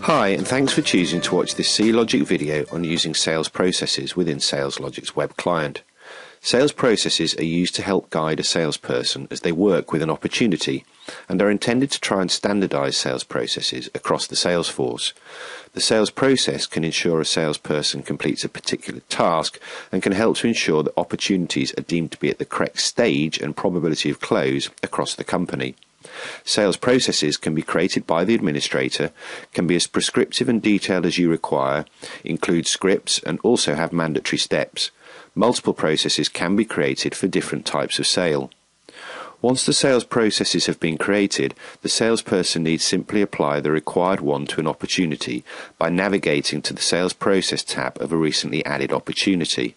Hi, and thanks for choosing to watch this SalesLogix video on using sales processes within SalesLogix web client. Sales processes are used to help guide a salesperson as they work with an opportunity and are intended to try and standardize sales processes across the sales force. The sales process can ensure a salesperson completes a particular task and can help to ensure that opportunities are deemed to be at the correct stage and probability of close across the company. Sales processes can be created by the administrator, can be as prescriptive and detailed as you require, include scripts, and also have mandatory steps. Multiple processes can be created for different types of sale. Once the sales processes have been created, the salesperson needs simply apply the required one to an opportunity by navigating to the Sales Process tab of a recently added opportunity.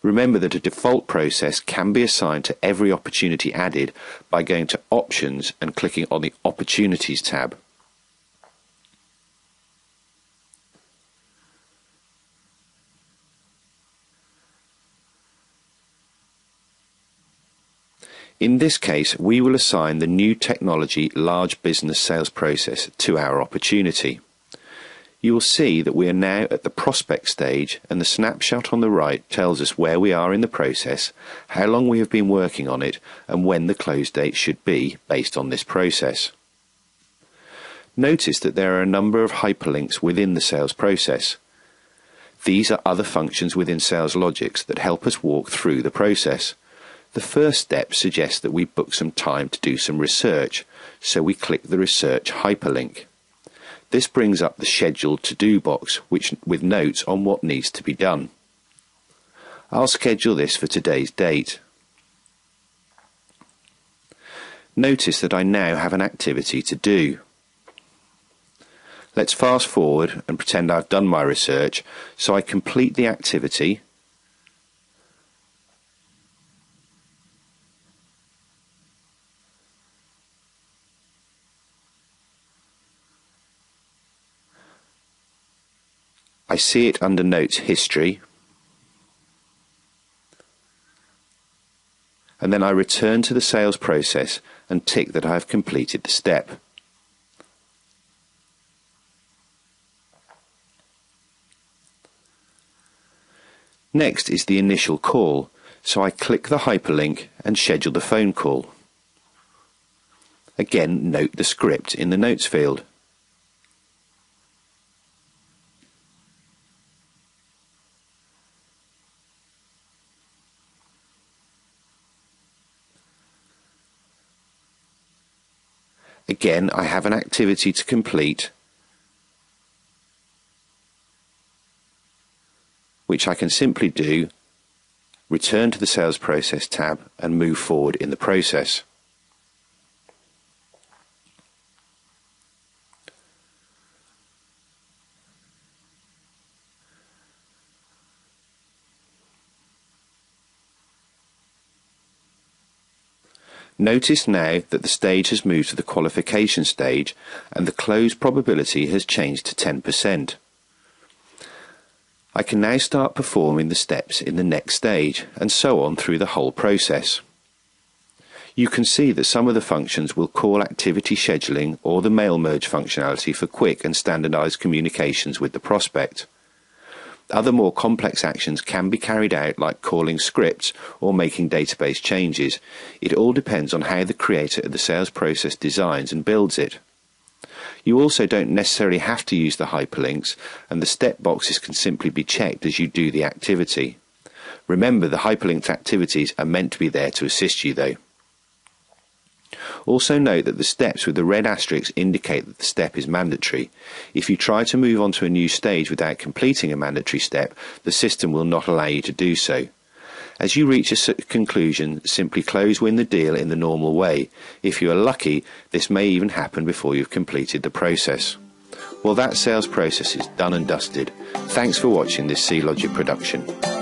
Remember that a default process can be assigned to every opportunity added by going to Options and clicking on the Opportunities tab. In this case, we will assign the new technology large business sales process to our opportunity. You will see that we are now at the prospect stage, and the snapshot on the right tells us where we are in the process, how long we have been working on it, and when the close date should be based on this process. Notice that there are a number of hyperlinks within the sales process. These are other functions within SalesLogix that help us walk through the process. The first step suggests that we book some time to do some research, so we click the Research hyperlink. This brings up the Scheduled To-Do box, with notes on what needs to be done. I'll schedule this for today's date. Notice that I now have an activity to do. Let's fast forward and pretend I've done my research, so I complete the activity. I see it under Notes History, and then I return to the sales process and tick that I have completed the step. Next is the initial call, so I click the hyperlink and schedule the phone call. Again, note the script in the Notes field. Again, I have an activity to complete, which I can simply do, return to the Sales Process tab and move forward in the process. Notice now that the stage has moved to the qualification stage and the close probability has changed to 10%. I can now start performing the steps in the next stage and so on through the whole process. You can see that some of the functions will call activity scheduling or the mail merge functionality for quick and standardized communications with the prospect. Other more complex actions can be carried out, like calling scripts or making database changes. It all depends on how the creator of the sales process designs and builds it. You also don't necessarily have to use the hyperlinks, and the step boxes can simply be checked as you do the activity. Remember, the hyperlinked activities are meant to be there to assist you though. Also note that the steps with the red asterisks indicate that the step is mandatory. If you try to move on to a new stage without completing a mandatory step, the system will not allow you to do so. As you reach a conclusion, simply close-win the deal in the normal way. If you are lucky, this may even happen before you've completed the process. Well, that sales process is done and dusted. Thanks for watching this SalesLogix production.